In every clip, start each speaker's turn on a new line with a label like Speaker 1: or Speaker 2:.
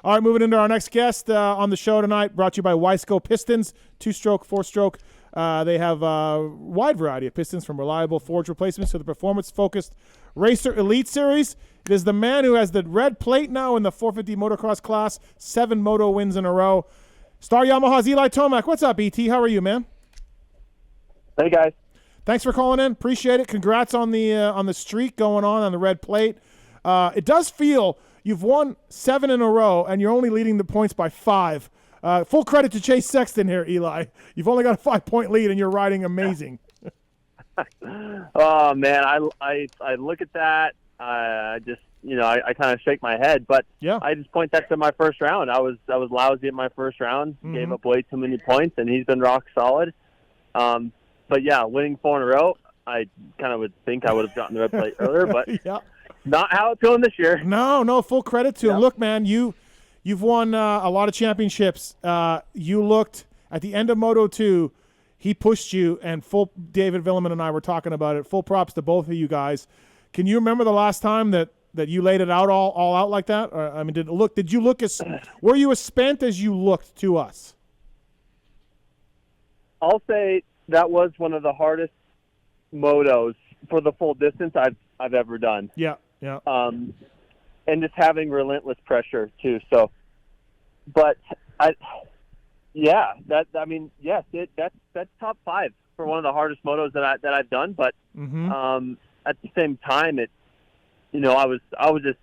Speaker 1: All right, moving into our next guest on the show tonight, brought to you by Wiseco Pistons, 2-stroke, 4-stroke. They have a wide variety of pistons, from reliable forged replacements to the performance-focused Racer Elite Series. It is the man who has the red plate now in the 450 motocross class, 7 moto wins in a row. Star Yamaha's Eli Tomac. What's up, ET? How are you, man?
Speaker 2: Hey, guys.
Speaker 1: Thanks for calling in. Appreciate it. Congrats on the streak going on the red plate. It does feel you've won 7 in a row, and you're only leading the points by 5. Full credit to Chase Sexton here, Eli. You've only got a 5-point lead, and you're riding amazing.
Speaker 2: Oh, man, I look at that. I just, I kind of shake my head. But
Speaker 1: yeah.
Speaker 2: I just point that to my first round. I was lousy in my first round, gave up way too many points, and he's been rock solid. But, yeah, winning 4 in a row, I kind of would think I would have gotten the red plate earlier, but
Speaker 1: yeah.
Speaker 2: Not how it's going this year.
Speaker 1: No, full credit to him. Look, man, you've won a lot of championships. You looked at the end of Moto 2, he pushed you, and David Villeman and I were talking about it. Full props to both of you guys. Can you remember the last time that you laid it out all out like that? Or, I mean, were you as spent as you looked to us?
Speaker 2: I'll say that was one of the hardest motos for the full distance I've ever done.
Speaker 1: Yeah.
Speaker 2: And just having relentless pressure too. So, but yes, that's top 5 for one of the hardest motos that I've done. But at the same time, I was just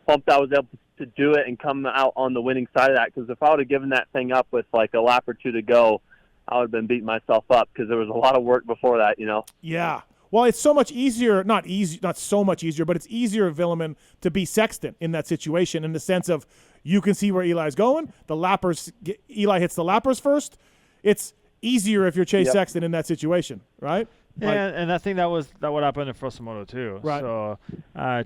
Speaker 2: pumped I was able to do it and come out on the winning side of that. Because if I would have given that thing up with like a lap or 2 to go, I would have been beating myself up because there was a lot of work before that.
Speaker 1: Yeah. Well, it's so much easier, not so much easier, but it's easier, Villeman, to be Sexton in that situation in the sense of you can see where Eli's going. Eli hits the lappers first. It's easier if you're Chase Sexton in that situation, right?
Speaker 3: Yeah, and I think that what happened in first moto too.
Speaker 1: Right.
Speaker 3: So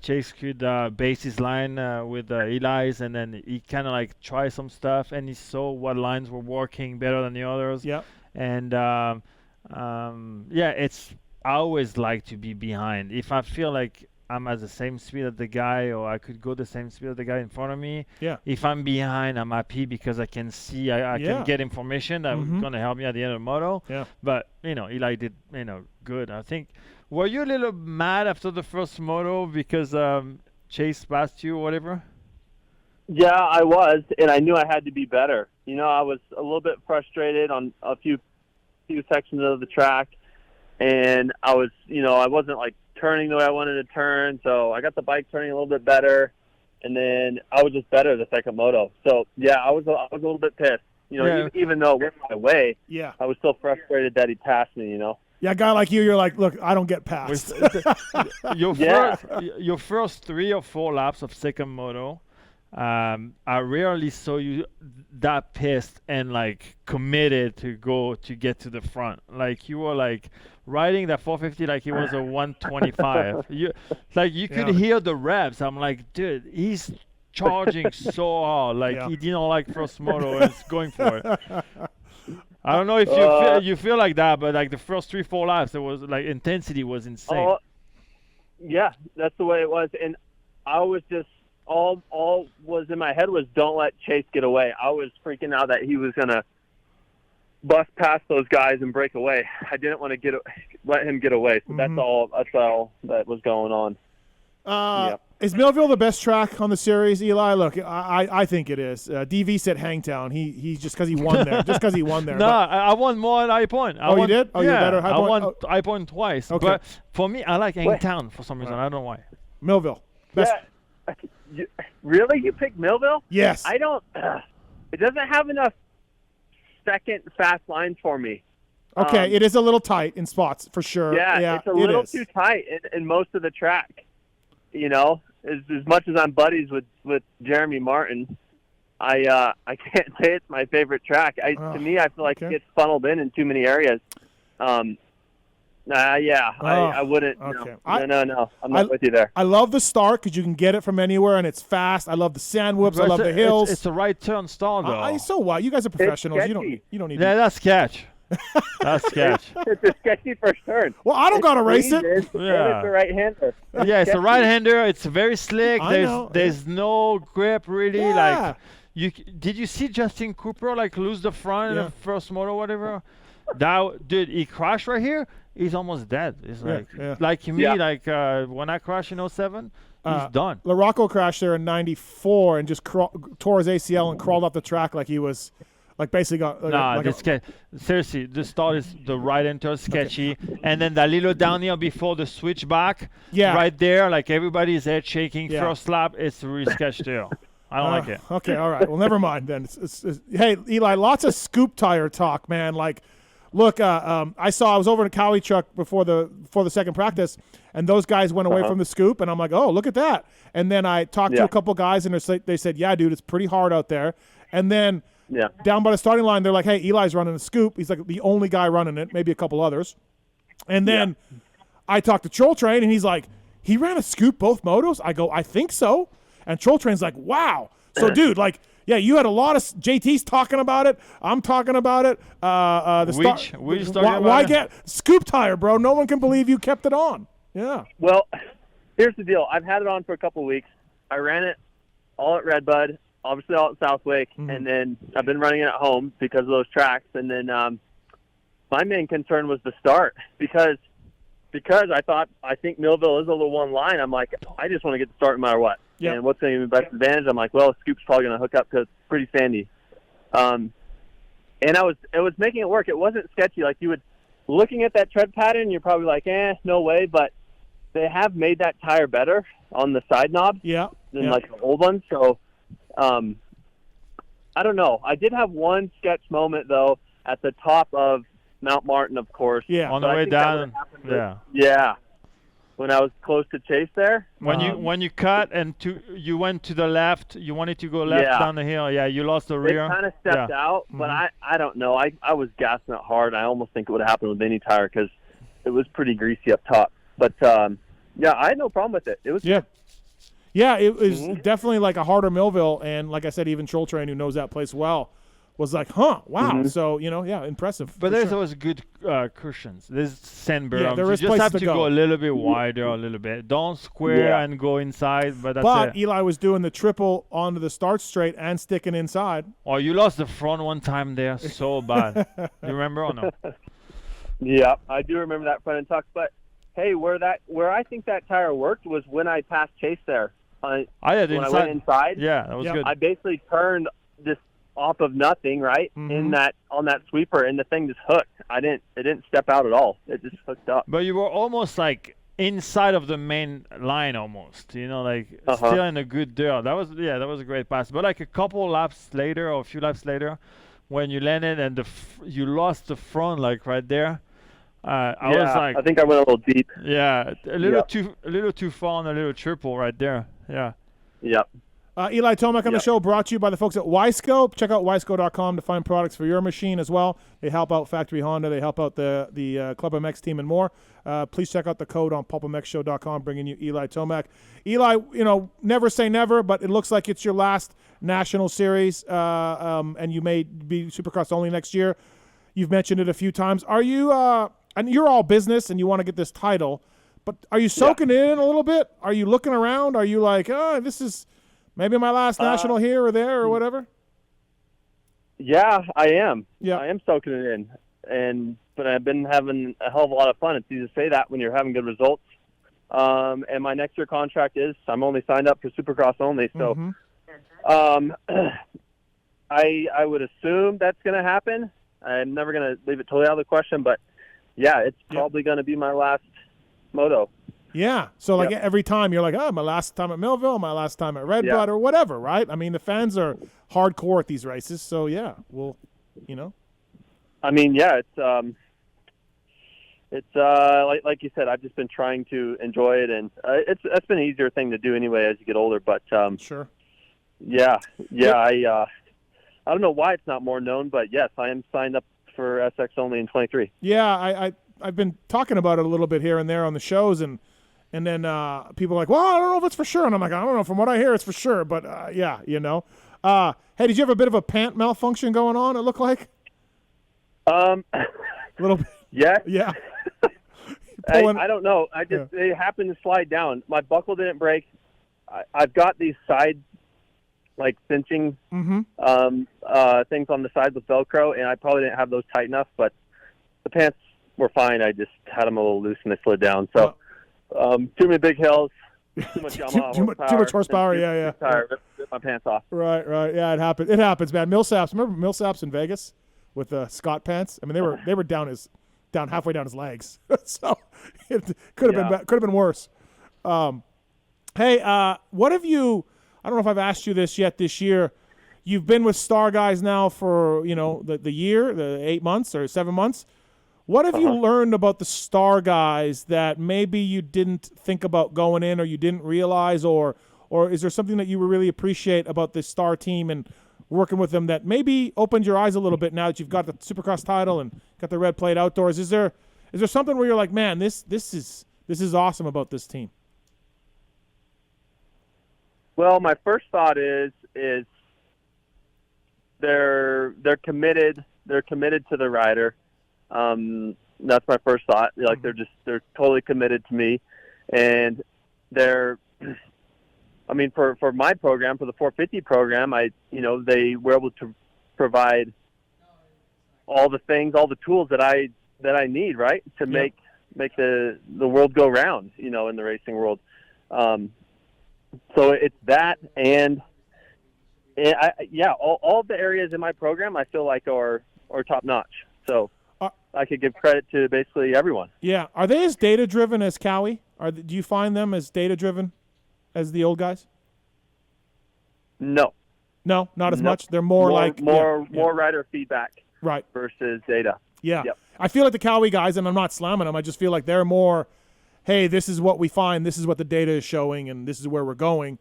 Speaker 3: Chase could base his line with Eli's, and then he kind of like try some stuff, and he saw what lines were working better than the others.
Speaker 1: Yeah.
Speaker 3: And I always like to be behind. If I feel like I'm at the same speed as the guy, or I could go the same speed as the guy in front of me.
Speaker 1: Yeah.
Speaker 3: If I'm behind, I'm happy because I can see, I can get information that's going to help me at the end of the moto.
Speaker 1: Yeah.
Speaker 3: But, Eli did, good. I think, were you a little mad after the first moto because Chase passed you or whatever?
Speaker 2: Yeah, I was, and I knew I had to be better. I was a little bit frustrated on a few sections of the track. And I was, I wasn't like turning the way I wanted to turn. So I got the bike turning a little bit better. And then I was just better the second moto. So yeah, I was a little bit pissed, even though it went my way, I was still frustrated that he passed me,
Speaker 1: Yeah, a guy like you're like, look, I don't get passed.
Speaker 3: Your first 3 or 4 laps of second moto, I rarely saw you that pissed and like committed to get to the front. Like you were like riding that 450 like it was a 125. You could hear the revs. I'm like, dude, he's charging so hard. Like he didn't like first moto and is going for it. I don't know if you feel like that, but like the first 3-4 laps, it was like intensity was insane.
Speaker 2: Yeah, that's the way it was, and I was just. All was in my head was don't let Chase get away. I was freaking out that he was going to bust past those guys and break away. I didn't want to let him get away. So that's all that was going on.
Speaker 1: Is Millville the best track on the series, Eli? Look, I think it is. DV said Hangtown. He's just because he won there.
Speaker 3: No, I won more at High Point.
Speaker 1: You did? Oh,
Speaker 3: yeah,
Speaker 1: you're better.
Speaker 3: I won High Point twice.
Speaker 1: Okay.
Speaker 3: But for me, I like Hangtown for some reason. I don't know why.
Speaker 1: Millville. Best.
Speaker 2: Yeah. Really? You picked Millville?
Speaker 1: Yes.
Speaker 2: I don't. It doesn't have enough second fast lines for me.
Speaker 1: Okay, it is a little tight in spots for sure.
Speaker 2: Yeah, it's a little too tight in most of the track. As much as I'm buddies with Jeremy Martin, I can't say it's my favorite track. To me, I feel like it gets funneled in too many areas. I wouldn't.
Speaker 1: Okay.
Speaker 2: No. I'm not with you there.
Speaker 1: I love the start because you can get it from anywhere and it's fast. I love the sand whoops. I love the hills.
Speaker 3: It's a right turn start though.
Speaker 1: So what? You guys are professionals. You don't need.
Speaker 3: Yeah, that's sketch. That's sketch.
Speaker 2: It's a sketchy first turn.
Speaker 1: Well, I don't gotta race it.
Speaker 2: It's a right-hander.
Speaker 3: Yeah, it's a right-hander. It's very slick. There's no grip really.
Speaker 1: Yeah.
Speaker 3: Like Did you see Justin Cooper like lose the front in
Speaker 1: Yeah.
Speaker 3: the first moto, whatever? Dude, he crashed right here. He's almost dead. It's like me,
Speaker 2: Yeah.
Speaker 3: like when I crashed in 07, he's done.
Speaker 1: LaRocco crashed there in '94 and just tore his ACL and crawled off the track like he was, like basically got.
Speaker 3: Seriously, the start is the right enter sketchy, and then that little downhill before the switchback, right there, like everybody's head shaking. First lap, it's really sketchy there. I don't like it.
Speaker 1: Okay, all right. Well, never mind then. Hey, Eli, lots of scoop tire talk, man. Like, look, I was over in a Cowie truck before the second practice, and those guys went away from the scoop, and I'm like, oh, look at that. And then I talked to a couple guys, and they said, yeah, dude, it's pretty hard out there. And then down by the starting line, they're like, hey, Eli's running a scoop. He's like the only guy running it, maybe a couple others. And then I talked to Troll Train, and he's like, he ran a scoop both motos? I go, I think so. And Troll Train's like, wow. So, dude, like, yeah, you had a lot of JT's talking about it. I'm talking about it. Why get scoop tire, bro? No one can believe you kept it on. Yeah.
Speaker 2: Well, here's the deal. I've had it on for a couple of weeks. I ran it all at Redbud, obviously all at Southwick, and then I've been running it at home because of those tracks. And then my main concern was the start because I think Millville is a little one line. I'm like, I just want to get the start no matter what. Yep. And what's going to give me the best advantage? I'm like, well, Scoop's probably going to hook up because it's pretty sandy. And it was making it work. It wasn't sketchy. Like looking at that tread pattern, you're probably like, no way. But they have made that tire better on the side knob than like the old one. So I don't know. I did have one sketch moment though at the top of Mount Martin, of course.
Speaker 3: Yeah, on the way down.
Speaker 2: Yeah. When I was close to Chase there.
Speaker 3: When you cut and you went to the left, you wanted to go left down the hill. Yeah, you lost the rear.
Speaker 2: It kind of stepped out, but I don't know. I was gassing it hard. I almost think it would have happened with any tire because it was pretty greasy up top. But, I had no problem with it. It was
Speaker 1: Yeah, it was definitely like a harder Millville. And like I said, even Troll Train, who knows that place well, was like, wow. So, impressive.
Speaker 3: But there's always good cushions. There's sand berms.
Speaker 1: There is
Speaker 3: you just have
Speaker 1: to
Speaker 3: go a little bit wider, a little bit. Don't square and go inside, but that's it.
Speaker 1: Eli was doing the triple onto the start straight and sticking inside.
Speaker 3: Oh, you lost the front one time there so bad. You remember or no?
Speaker 2: Yeah, I do remember that front end tuck. But, hey, where I think that tire worked was when I passed Chase there. When I went inside.
Speaker 3: Yeah, that was good.
Speaker 2: I basically turned this off of nothing, right? On that sweeper, and the thing just hooked. It didn't step out at all. It just hooked up.
Speaker 3: But you were almost like inside of the main line, almost. Still in a good dirt. That was a great pass. But like a couple laps later, or a few laps later, when you landed and you lost the front, like right there. I was like,
Speaker 2: I think I went a little deep.
Speaker 3: Yeah, a little too far on a little triple right there. Yeah.
Speaker 2: Yep.
Speaker 1: Eli Tomac on the show, brought to you by the folks at Wiseco. Check out wiseco.com to find products for your machine as well. They help out Factory Honda. They help out the PulpMX team and more. Please check out the code on PulpMXshow.com, bringing you Eli Tomac. Eli, never say never, but it looks like it's your last national series, and you may be Supercross only next year. You've mentioned it a few times. Are you and you're all business and you want to get this title, but are you soaking it in a little bit? Are you looking around? Are you like, this is maybe my last national here or there or whatever?
Speaker 2: Yeah, I am.
Speaker 1: Yeah.
Speaker 2: I am soaking it in. But I've been having a hell of a lot of fun. It's easy to say that when you're having good results. And my next year contract I'm only signed up for Supercross only. So I would assume that's going to happen. I'm never going to leave it totally out of the question. But, yeah, it's probably going to be my last moto.
Speaker 1: Yeah. So, like, every time you're like, my last time at Millville, my last time at Redbud or whatever, right? I mean, the fans are hardcore at these races. So, yeah,
Speaker 2: I mean, it's like you said, I've just been trying to enjoy it, and that's been an easier thing to do anyway as you get older. But
Speaker 1: sure,
Speaker 2: I don't know why it's not more known, but yes, I am signed up for SX only in 23.
Speaker 1: Yeah, I've been talking about it a little bit here and there on the shows, and then people are like, well, I don't know if it's for sure, and I'm like, I don't know. From what I hear, it's for sure, but hey, did you have a bit of a pant malfunction going on? It looked like
Speaker 2: a
Speaker 1: little bit.
Speaker 2: Yeah. I don't know. It happened to slide down. My buckle didn't break. I've got these side like cinching
Speaker 1: Mm-hmm.
Speaker 2: things on the sides with Velcro, and I probably didn't have those tight enough, but the pants were fine. I just had them a little loose and they slid down. So too many big hills, too much Yamaha
Speaker 1: too much horsepower.
Speaker 2: and
Speaker 1: Yeah.
Speaker 2: ripped my pants off.
Speaker 1: Right. Yeah, it happens. It happens, man. Millsaps. Remember Millsaps in Vegas with the Scott pants? I mean, they were down halfway down his legs. So it could have been worse. Hey, what have you? I don't know if I've asked you this yet this year. You've been with Star Guys now for the year, the 8 months or 7 months. What have you learned about the Star Guys that maybe you didn't think about going in, or you didn't realize, or is there something that you really appreciate about this Star team and working with them that maybe opened your eyes a little bit now that you've got the Supercross title and got the Red Plate Outdoors? Is there something where you're like, man, this is awesome about this team?
Speaker 2: Well, my first thought is they're committed. They're committed to the rider. That's my first thought. Like they're totally committed to me, and for my program, for the 450 program, they were able to provide all the things, all the tools that I need, right, to make the world go round, in the racing world. So it's that, and all the areas in my program I feel like are top notch. So I could give credit to basically everyone. Yeah.
Speaker 1: Are they as data driven as Cowie? Do you find them as data driven as the old guys?
Speaker 2: No,
Speaker 1: not as much. They're more
Speaker 2: rider feedback,
Speaker 1: right,
Speaker 2: versus data.
Speaker 1: Yeah.
Speaker 2: Yep.
Speaker 1: I feel like the Cowie guys, and I'm not slamming them, I just feel like they're more, hey, this is what we find, this is what the data is showing, and this is where we're going.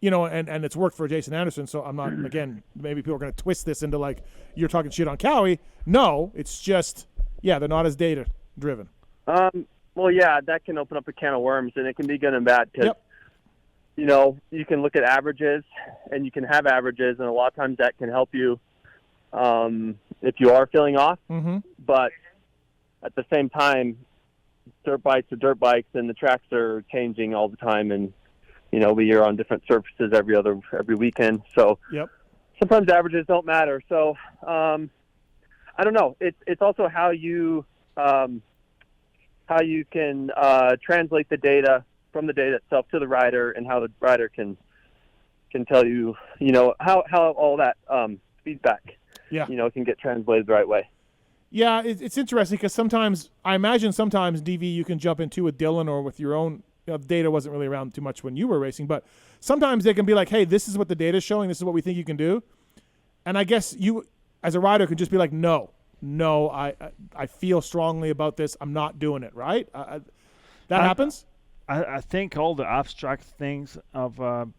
Speaker 1: And it's worked for Jason Anderson, so I'm not, again, maybe people are going to twist this into like you're talking shit on Cowie. No, it's just, they're not as data-driven.
Speaker 2: Well, yeah, that can open up a can of worms, and it can be good and bad because, you can look at averages, and you can have averages, and a lot of times that can help you if you are feeling off.
Speaker 1: Mm-hmm.
Speaker 2: But at the same time, dirt bikes are dirt bikes, and the tracks are changing all the time, and we are on different surfaces every weekend. So sometimes averages don't matter. So I don't know. It's also how you can translate the data from the data itself to the rider, and how the rider can tell you, how all that feedback, can get translated the right way.
Speaker 1: Yeah, it's interesting because I imagine sometimes, DV, you can jump into with Dylan or with your own. Data wasn't really around too much when you were racing, but sometimes they can be like, hey, this is what the data is showing. This is what we think you can do. And I guess you, as a rider, can just be like, no, I feel strongly about this. I'm not doing it, right? That happens?
Speaker 3: I think all the abstract things of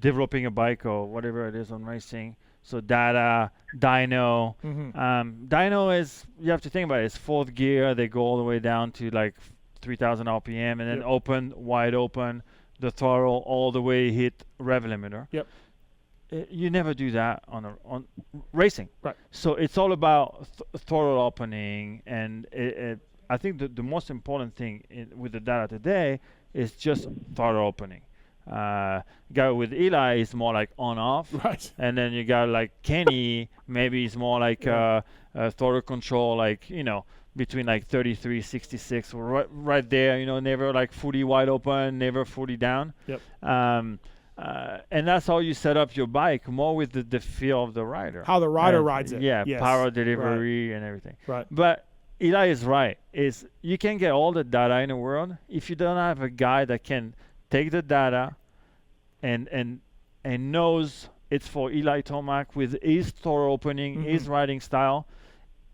Speaker 3: developing a bike or whatever it is on racing, so data, dyno.
Speaker 1: Mm-hmm.
Speaker 3: Dyno is, you have to think about it, it's fourth gear. They go all the way down to like 3,000 RPM, and then wide open, the throttle all the way hit rev limiter.
Speaker 1: Yep.
Speaker 3: You never do that on racing.
Speaker 1: Right.
Speaker 3: So it's all about throttle opening, and I think the most important thing with the data today is just throttle opening. Guy with Eli is more like on-off,
Speaker 1: right? And
Speaker 3: then you got like Kenny, maybe it's more like throttle control, like between like 33, 66, right there, never like fully wide open, never fully down.
Speaker 1: Yep.
Speaker 3: And that's how you set up your bike, more with the feel of the rider.
Speaker 1: How the rider rides it.
Speaker 3: Yeah,
Speaker 1: yes.
Speaker 3: Power delivery and everything.
Speaker 1: Right.
Speaker 3: But Eli is right. You can get all the data in the world if you don't have a guy that can take the data and knows it's for Eli Tomac with his throttle opening, his riding style,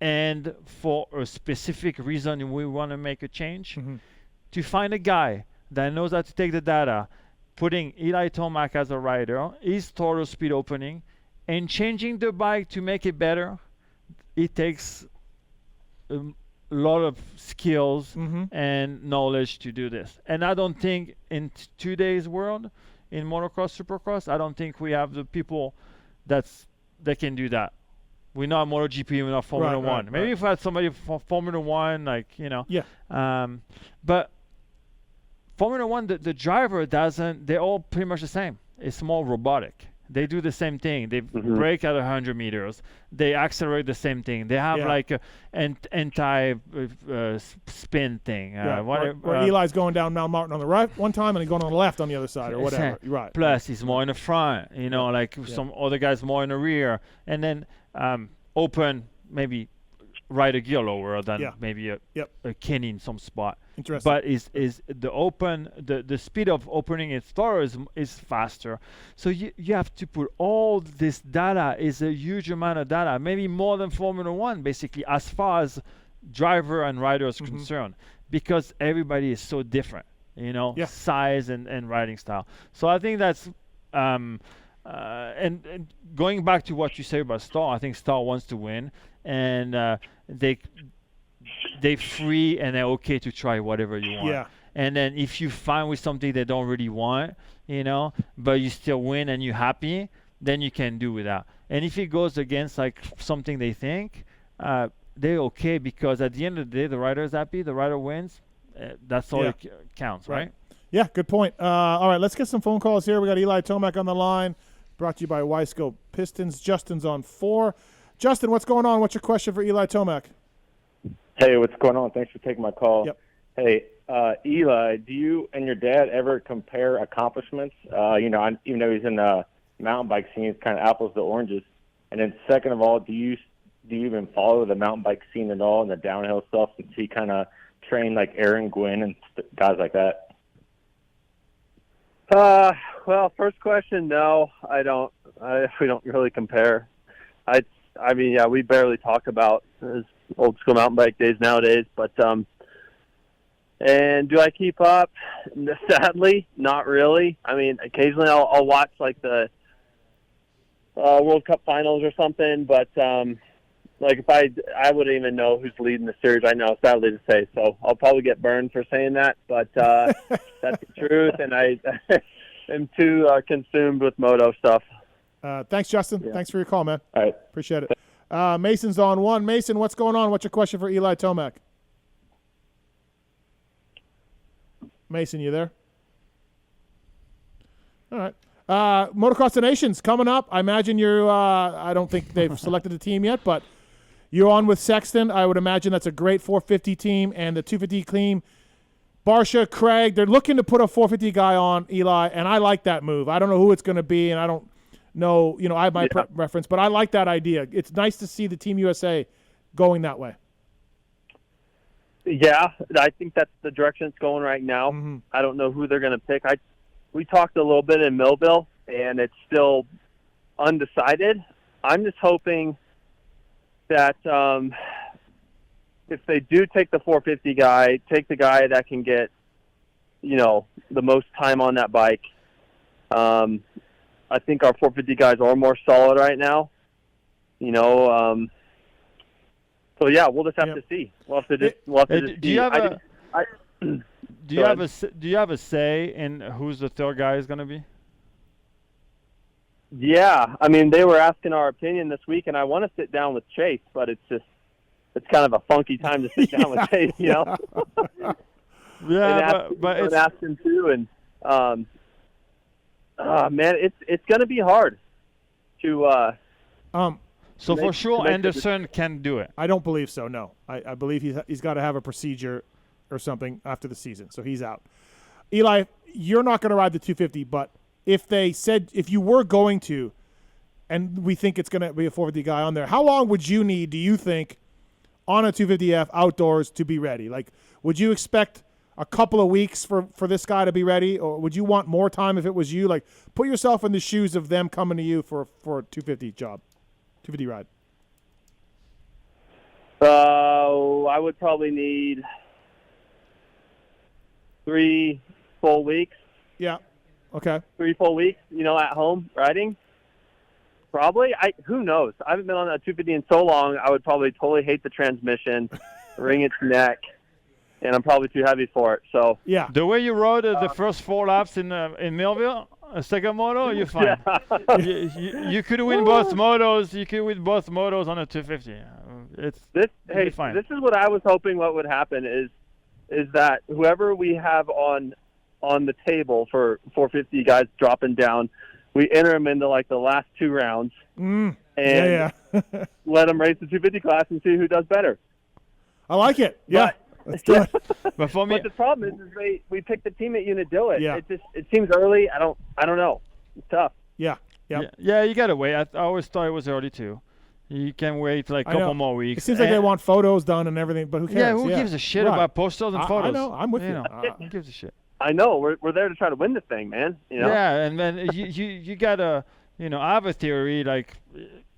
Speaker 3: and for a specific reason we want to make a change, to find a guy that knows how to take the data, putting Eli Tomac as a rider, his throttle speed opening, and changing the bike to make it better. It takes a lot of skills and knowledge to do this. And I don't think in today's world, in motocross, supercross, I don't think we have the people that can do that. We're not MotoGP, we're not Formula One. Maybe if I had somebody for Formula One, but Formula One, the driver doesn't, they're all pretty much the same. It's more robotic. They do the same thing. They
Speaker 2: Mm-hmm.
Speaker 3: brake at 100 meters. They accelerate the same thing. They have like an anti-spin thing.
Speaker 1: Where Eli's going down Mount Martin on the right one time and he's going on the left on the other side or whatever. Right.
Speaker 3: Plus, he's more in the front. Like some other guys more in the rear. And then open maybe ride a gear lower than maybe a Kenny in some spot.
Speaker 1: Interesting.
Speaker 3: But is the speed of opening its door is faster. So you have to put all this data, is a huge amount of data, maybe more than Formula One basically, as far as driver and rider is concerned, because everybody is so different, size and riding style. So I think that's and going back to what you say about Star, I think Star wants to win, and they free and they're okay to try whatever you want.
Speaker 1: Yeah.
Speaker 3: And then if you find with something they don't really want, but you still win and you're happy, then you can do without. And if it goes against like something they think, they're okay, because at the end of the day, the rider is happy, the rider wins. That's all that counts, right?
Speaker 1: Yeah, good point. All right, let's get some phone calls here. We got Eli Tomac on the line, brought to you by Wiseco Pistons. Justin's on 4. Justin, what's going on? What's your question for Eli Tomac?
Speaker 4: Hey, what's going on? Thanks for taking my call.
Speaker 1: Yep.
Speaker 4: Hey, Eli, do you and your dad ever compare accomplishments? Even though he's in the mountain bike scene, it's kind of apples to oranges. And then second of all, do you even follow the mountain bike scene at all and the downhill stuff, since he kind of trained like Aaron Gwynn and guys like that?
Speaker 2: Well, first question, no, I don't. We don't really compare. I mean, we barely talk about his old school mountain bike days nowadays, but and do I keep up? Sadly, not really. I mean, occasionally I'll watch like the World Cup finals or something, but like if I wouldn't even know who's leading the series right now, sadly to say. So I'll probably get burned for saying that, but that's the truth, and I am too consumed with moto stuff.
Speaker 1: Thanks, Justin. Yeah. Thanks for your call, man.
Speaker 4: All right.
Speaker 1: Appreciate it. Mason's on 1. Mason, what's going on? What's your question for Eli Tomac? Mason, you there? All right. Motocross the Nation's coming up. I imagine you're I don't think they've selected a team yet, but you're on with Sexton. I would imagine that's a great 450 team, and the 250 team, Barsha, Craig, they're looking to put a 450 guy on, Eli, and I like that move. I don't know who it's going to be, and I don't know, I have my preference, but I like that idea. It's nice to see the Team USA going that way.
Speaker 2: Yeah, I think that's the direction it's going right now.
Speaker 1: Mm-hmm.
Speaker 2: I don't know who they're going to pick. We talked a little bit in Millville, and it's still undecided. I'm just hoping that if they do take the 450 guy, take the guy that can get, the most time on that bike. I think our 450 guys are more solid right now. So yeah, we'll just have to see. We'll have to just see.
Speaker 3: Do you have a say in who's the third guy is going to be?
Speaker 2: Yeah, I mean, they were asking our opinion this week, and I want to sit down with Chase, but it's kind of a funky time to sit down with Chase,
Speaker 3: Yeah, but it's
Speaker 2: asking too, and man, it's going to be hard to.
Speaker 3: So for sure, Anderson can do it.
Speaker 1: I don't believe so. No, I believe he's got to have a procedure or something after the season, so he's out. Eli, you're not going to ride the 250, but if you were going to, and we think it's going to be a 450 guy on there, how long would you need, do you think, on a 250F outdoors to be ready? Like, would you expect a couple of weeks for this guy to be ready, or would you want more time if it was you? Like, put yourself in the shoes of them coming to you for a 250 job, 250 ride.
Speaker 2: I would probably need 3 full weeks.
Speaker 1: Yeah. Okay.
Speaker 2: 3 full weeks, at home riding. Probably. Who knows? I haven't been on a 250 in so long. I would probably totally hate the transmission, wring its neck, and I'm probably too heavy for it. So
Speaker 1: yeah.
Speaker 3: The way you rode the first 4 laps in Millville, a second moto, you're fine.
Speaker 2: Yeah.
Speaker 3: You could win both motos. You could win both motos on a 250. It's fine.
Speaker 2: This is what I was hoping. What would happen is that whoever we have on the table for 450 guys dropping down, we enter them into like the last 2 rounds and
Speaker 1: Yeah.
Speaker 2: let them race the 250 class and see who does better.
Speaker 1: I like it. Yeah. Let's do it.
Speaker 3: But for me,
Speaker 2: But the problem is we picked the teammate unit to do it.
Speaker 1: Yeah.
Speaker 2: It seems early. I don't know. It's tough.
Speaker 1: Yeah. Yep.
Speaker 3: yeah, you gotta wait. I always thought it was early too. You can wait like a
Speaker 1: I know.
Speaker 3: couple more weeks.
Speaker 1: It seems like they want photos done and everything, but who cares?
Speaker 3: Yeah, who gives a shit
Speaker 1: Right.
Speaker 3: about posters and photos?
Speaker 1: I know. I'm with you.
Speaker 3: know, who gives a shit?
Speaker 2: I know. We're there to try to win the thing, man. You know?
Speaker 3: Yeah, and then you gotta, I have a theory, like,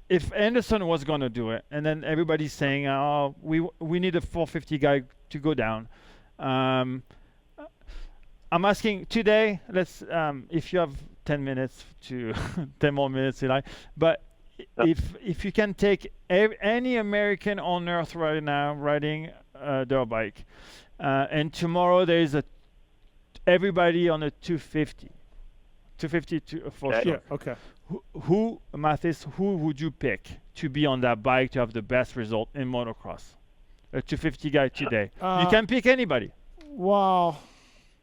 Speaker 3: if Anderson was gonna do it, and then everybody's saying, oh, we need a 450 guy to go down. I'm asking today. Let's, if you have 10 minutes to 10 more minutes, Eli. But if you can take any American on Earth right now riding a dirt bike, and tomorrow there is everybody on a 250 to for
Speaker 2: Okay.
Speaker 3: sure.
Speaker 1: Yeah. Okay.
Speaker 3: Who, Mathis, who would you pick to be on that bike to have the best result in motocross? A 250 guy today. You can pick anybody.
Speaker 1: Wow.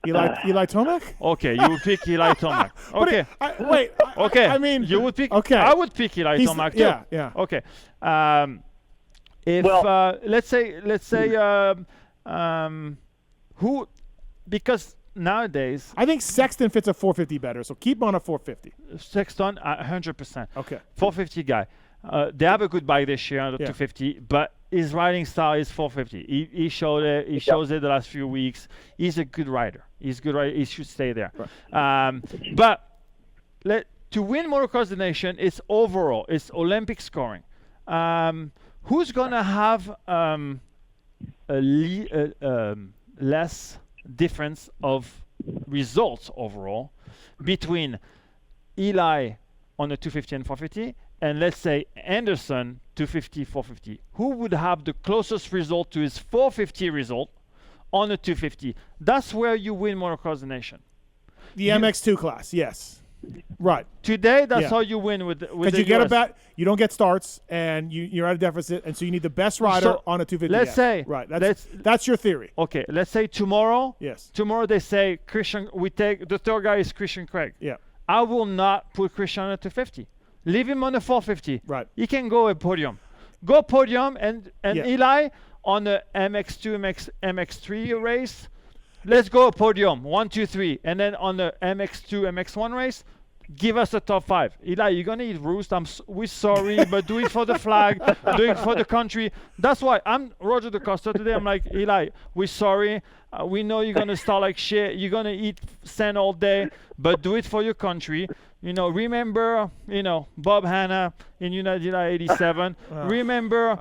Speaker 1: Eli Tomac?
Speaker 3: Okay, you would pick Eli Tomac. Okay. Okay.
Speaker 1: I mean,
Speaker 3: you would pick.
Speaker 1: Okay.
Speaker 3: I would pick Eli
Speaker 1: He's-
Speaker 3: Tomac too.
Speaker 1: yeah, yeah.
Speaker 3: Okay. If
Speaker 2: Well-
Speaker 3: let's say who, because nowadays
Speaker 1: I think Sexton fits a 450 better, so keep him on a 450.
Speaker 3: Sexton 100%.
Speaker 1: Okay.
Speaker 3: 450 guy. They have a good bike this year on the
Speaker 1: Yeah.
Speaker 3: 250, but his riding style is 450. He showed it. He shows it the last few weeks. He's a good rider. He's a good rider. He should stay there. But to win Motocross the Nation, it's overall. It's Olympic scoring. Who's gonna have less difference of results overall between Eli on the 250 and 450, and let's say Anderson 250, 450? Who would have the closest result to his 450 result on the 250? That's where you win Motocross the Nation.
Speaker 1: The MX2 class, yes. Right.
Speaker 3: Today, that's
Speaker 1: Yeah.
Speaker 3: how you win with
Speaker 1: Because
Speaker 3: the
Speaker 1: you get
Speaker 3: US.
Speaker 1: you don't get starts, and you're at a deficit, and so you need the best rider
Speaker 3: So,
Speaker 1: on a 250.
Speaker 3: let's say-
Speaker 1: right.
Speaker 3: let's-
Speaker 1: That's your theory.
Speaker 3: Okay, let's say tomorrow.
Speaker 1: Yes.
Speaker 3: Tomorrow they say Christian. We take the third guy is Christian Craig.
Speaker 1: Yeah.
Speaker 3: I will not put Christian on a 250. Leave him on the 450.
Speaker 1: Right.
Speaker 3: He can go a podium. Go podium and
Speaker 1: Yeah.
Speaker 3: Eli on the MX2, MX3 race. Let's go a podium. 1, 2, 3. And then on the MX2, MX1 race, give us a top 5. Eli, you're gonna eat roost. We're sorry, but do it for the flag, do it for the country. That's why I'm Roger DeCosta today. I'm like, Eli, we're sorry. We know you're gonna start like shit. You're gonna eat sand all day, but do it for your country. Remember, Bob Hanna in United 87. Remember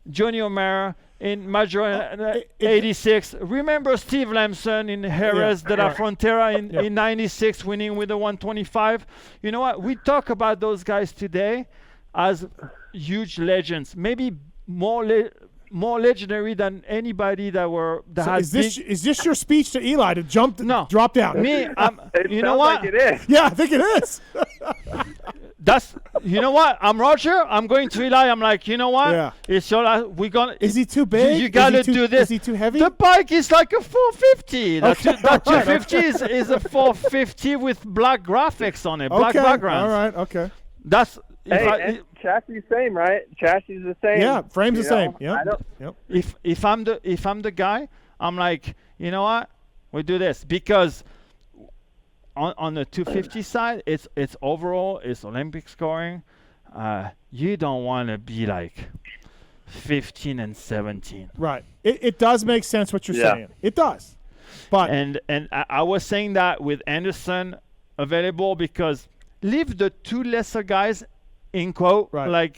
Speaker 3: Johnny O'Mara in Major 86. Remember Steve Lamson in Jerez de la Frontera in 96, winning with the 125. You know what? We talk about those guys today as huge legends. Maybe more legendary than anybody that had
Speaker 1: Is this your speech to Eli to drop down?
Speaker 3: Me, you know
Speaker 2: Sounds
Speaker 3: what?
Speaker 2: like it is.
Speaker 1: Yeah, I think it is.
Speaker 3: You know what? I'm Roger. I'm going to Eli. I'm like, you know what?
Speaker 1: Yeah.
Speaker 3: It's all we're gonna.
Speaker 1: Is he too big?
Speaker 3: You gotta
Speaker 1: Is he too,
Speaker 3: do this.
Speaker 1: Is he too heavy?
Speaker 3: The bike is like a 450. That 250
Speaker 1: okay.
Speaker 3: is a 450 with black graphics on it, black
Speaker 1: okay.
Speaker 3: backgrounds.
Speaker 1: All right. Okay.
Speaker 3: That's
Speaker 2: Hey, and chassis same, right? Chassis the same.
Speaker 1: Yeah. Frame's the
Speaker 2: you
Speaker 1: same.
Speaker 2: know?
Speaker 1: Yeah.
Speaker 2: I don't-
Speaker 1: Yep.
Speaker 3: if I'm the guy, I'm like, you know what? We do this because on the 250 side, it's overall, it's Olympic scoring. You don't want to be like 15 and 17.
Speaker 1: Right. It does make sense what you're saying. It does. But
Speaker 3: And I was saying that with Anderson available because leave the two lesser guys in quote,
Speaker 1: Right.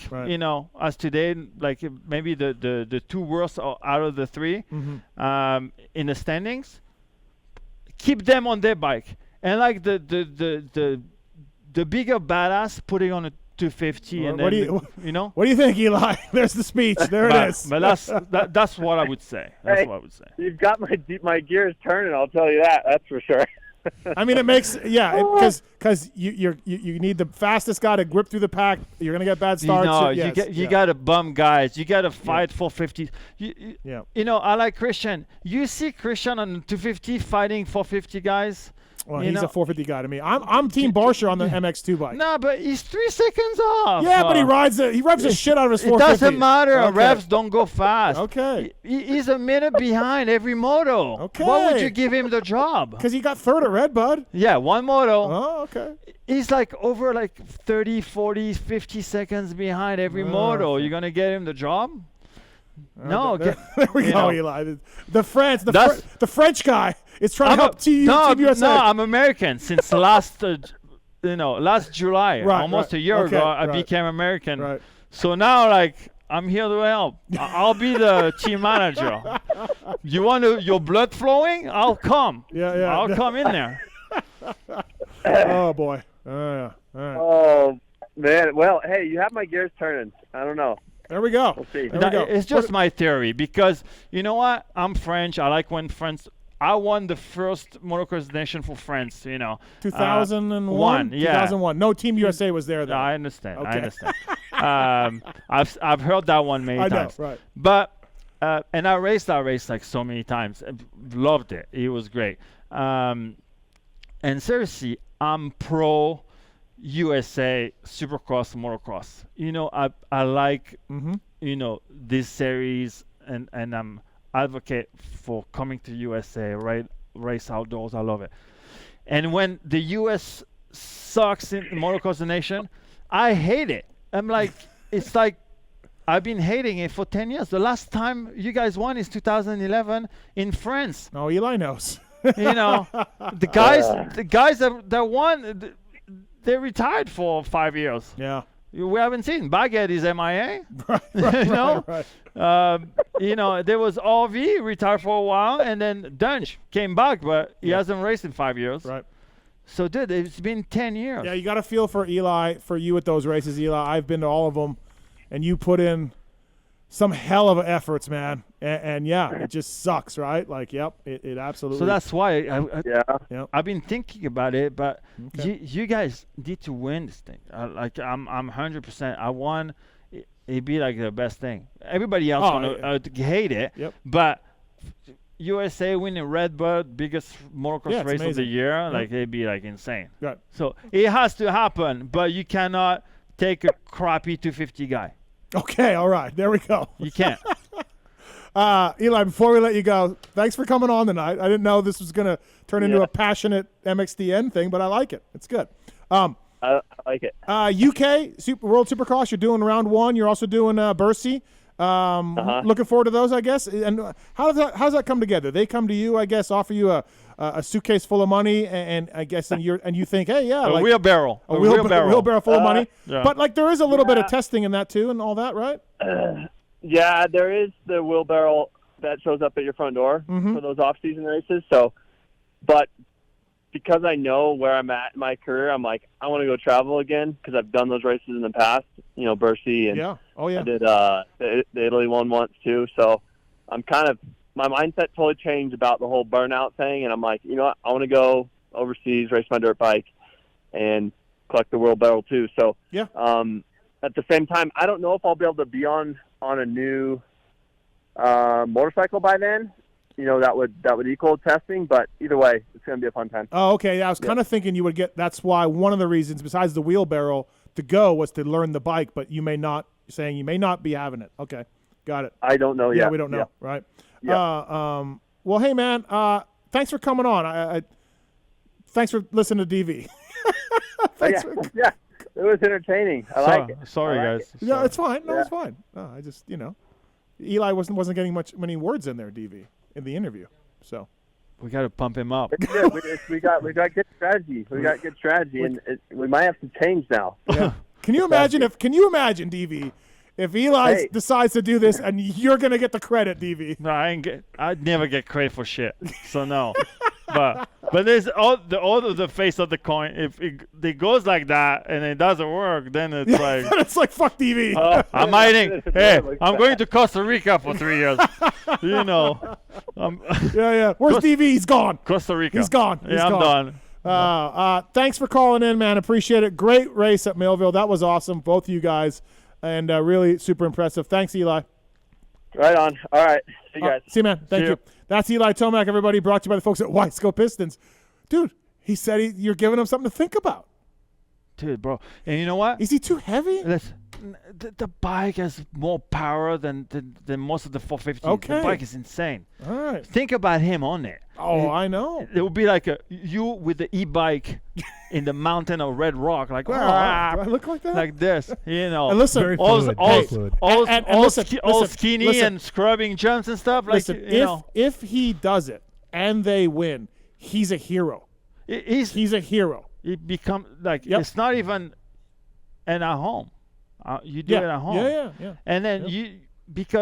Speaker 3: as today, like maybe the two worst out of the three in the standings. Keep them on their bike, and like the bigger badass putting on a 250, and
Speaker 1: what
Speaker 3: then
Speaker 1: do you What do you think, Eli? There's the speech. There it is.
Speaker 3: But that's what I would say. That's what I would say.
Speaker 2: You've got my gears turning. I'll tell you that. That's for sure.
Speaker 1: I mean, it makes because you need the fastest guy to grip through the pack. You're gonna get bad starts.
Speaker 3: You got to bum guys. You got to fight for 50. I like Christian. You see Christian on 250 fighting for 50 guys.
Speaker 1: Well,
Speaker 3: You
Speaker 1: he's
Speaker 3: know?
Speaker 1: a 450 guy to me. I'm Team Barsha on the MX2 bike.
Speaker 3: No, but he's 3 seconds off.
Speaker 1: Yeah, but he revs the shit out of his
Speaker 3: It
Speaker 1: 450.
Speaker 3: doesn't matter.
Speaker 1: Okay.
Speaker 3: Revs don't go fast.
Speaker 1: Okay.
Speaker 3: He's a minute behind every moto.
Speaker 1: Okay.
Speaker 3: Why would you give him the job?
Speaker 1: Because he got third at Red Bud.
Speaker 3: Yeah, one moto.
Speaker 1: Oh, okay.
Speaker 3: He's like over like 30, 40, 50 seconds behind every moto.
Speaker 1: okay.
Speaker 3: You're going to get him the job? No.
Speaker 1: There we
Speaker 3: you
Speaker 1: go,
Speaker 3: know.
Speaker 1: Eli. The French guy is trying to
Speaker 3: I'm
Speaker 1: help Team USA.
Speaker 3: No, I'm American since last July.
Speaker 1: Right,
Speaker 3: Almost
Speaker 1: right.
Speaker 3: a year
Speaker 1: Okay,
Speaker 3: ago, I
Speaker 1: right.
Speaker 3: became American.
Speaker 1: Right.
Speaker 3: So now, like, I'm here to help. I'll be the team manager. You want your blood flowing? I'll come.
Speaker 1: Yeah.
Speaker 3: I'll come in there.
Speaker 1: Oh, boy. Oh, yeah. All right.
Speaker 2: Oh man. Well, hey, you have my gears turning. I don't know.
Speaker 1: There we go.
Speaker 2: We'll see.
Speaker 1: There we go.
Speaker 3: It's just my theory because you know what? I'm French. I like when France. I won the first motocross nation for France.
Speaker 1: 2001?
Speaker 3: yeah.
Speaker 1: 2001. No, Team USA was there, though.
Speaker 3: I understand.
Speaker 1: Okay.
Speaker 3: I understand. I've heard that one many
Speaker 1: I know,
Speaker 3: times.
Speaker 1: right.
Speaker 3: But and I raced that race like so many times. Loved it. It was great. And seriously, I'm pro USA Supercross motocross. I like this series, and I'm advocate for coming to USA, right? Race outdoors. I love it. And when the US sucks in motocross nation, I hate it. I'm like, it's like I've been hating it for 10 years. The last time you guys won is 2011 in France.
Speaker 1: Oh, Eli knows.
Speaker 3: The guys that won, they retired for 5 years.
Speaker 1: Yeah.
Speaker 3: We haven't seen Baguette is MIA.
Speaker 1: Right.
Speaker 3: There was RV retired for a while, and then Dunge came back, but he hasn't raced in 5 years.
Speaker 1: Right.
Speaker 3: So, dude, it's been 10 years.
Speaker 1: Yeah, you got to feel for Eli, for you at those races, Eli. I've been to all of them, and you put in some hell of efforts, man. And yeah, it just sucks, right? Like, yep, it absolutely.
Speaker 3: So that's why
Speaker 2: Yeah.
Speaker 3: I've been thinking about it, but
Speaker 1: Okay.
Speaker 3: you guys need to win this thing. I'm 100%. I won. It'd be like the best thing. Everybody else gonna hate it.
Speaker 1: Yep.
Speaker 3: But USA winning Red Bud, biggest motocross
Speaker 1: Yeah, it's
Speaker 3: race of the
Speaker 1: amazing.
Speaker 3: year, like it'd be like insane.
Speaker 1: Right.
Speaker 3: So it has to happen, but you cannot take a crappy 250 guy.
Speaker 1: Okay, all right. There we go.
Speaker 3: You can't.
Speaker 1: Eli, before we let you go, thanks for coming on tonight. I didn't know this was going to turn into a passionate MXdN thing, but I like it. It's good.
Speaker 2: I like it.
Speaker 1: UK World Supercross, you're doing round one. You're also doing Bercy. Looking forward to those, I guess. And how does that come together? They come to you, I guess, offer you a suitcase full of money, and I guess and you think, hey, yeah,
Speaker 3: A wheelbarrow.
Speaker 1: a wheelbarrow full of money.
Speaker 3: Yeah.
Speaker 1: But like there is a little bit of testing in that too, and all that, right?
Speaker 2: Yeah, there is the wheelbarrow that shows up at your front door for those off-season races. So, but because I know where I'm at in my career, I'm like, I want to go travel again because I've done those races in the past. Bercy and I did the Italy one once too. So I'm my mindset totally changed about the whole burnout thing, and I'm like, you know what, I want to go overseas, race my dirt bike, and collect the wheelbarrow too. So at the same time, I don't know if I'll be able to be on a new motorcycle by then. That would equal testing, but either way, it's going to be a fun time.
Speaker 1: Oh, okay. Yeah, I was kind of thinking you would get. That's why one of the reasons, besides the wheelbarrow, to go was to learn the bike, but you may not be having it. Okay, got it.
Speaker 2: I don't know yet.
Speaker 1: Yeah, we don't know, right?
Speaker 2: Yeah.
Speaker 1: Well, hey man, thanks for coming on. Thanks for listening to DV.
Speaker 2: Yeah, it was entertaining. I like it.
Speaker 3: Sorry, guys.
Speaker 1: Yeah, it's fine. No, it's fine. No, I just Eli wasn't getting many words in there, DV, in the interview. So
Speaker 3: We got to pump him up.
Speaker 2: Yeah, we got good strategy. We got good strategy, and we might have to change now.
Speaker 1: Yeah. Can you imagine, DV, if Eli decides to do this and you're gonna get the credit, DV?
Speaker 3: No, I'd never get credit for shit. So no. but there's all the face of the coin. If it goes like that and it doesn't work, then it's like
Speaker 1: it's like fuck DV.
Speaker 3: I'm hiding. Hey, I'm going to Costa Rica for 3 years.
Speaker 1: Yeah. Where's DV? He's gone.
Speaker 3: Costa Rica.
Speaker 1: He's gone.
Speaker 3: I'm done.
Speaker 1: Thanks for calling in, man. Appreciate it. Great race at Millville. That was awesome, both of you guys, and really super impressive. Thanks, Eli.
Speaker 2: Right on. All right. See you guys.
Speaker 1: See you, man. Thank you. That's Eli Tomac, everybody, brought to you by the folks at Wiseco Pistons. Dude, He said you're giving him something to think about.
Speaker 3: Dude, bro. And you know what?
Speaker 1: Is he too heavy?
Speaker 3: The bike has more power than most of the 450s.
Speaker 1: Okay.
Speaker 3: The bike is insane.
Speaker 1: All right.
Speaker 3: Think about him on there.
Speaker 1: Oh, I know.
Speaker 3: It would be like you with the e-bike in the mountain of Red Rock, like
Speaker 1: Do I look like that?
Speaker 3: like this, you know.
Speaker 1: And listen,
Speaker 5: Very
Speaker 3: all
Speaker 5: fluid,
Speaker 3: all,
Speaker 5: very fluid.
Speaker 3: all
Speaker 1: listen,
Speaker 3: skinny
Speaker 1: listen.
Speaker 3: and scrubbing jumps and stuff. Like
Speaker 1: listen,
Speaker 3: you know,
Speaker 1: if he does it and they win, he's a hero. He's a hero.
Speaker 3: It become like
Speaker 1: Yep.
Speaker 3: it's not even at home. You do it at home.
Speaker 1: Yeah.
Speaker 3: And then because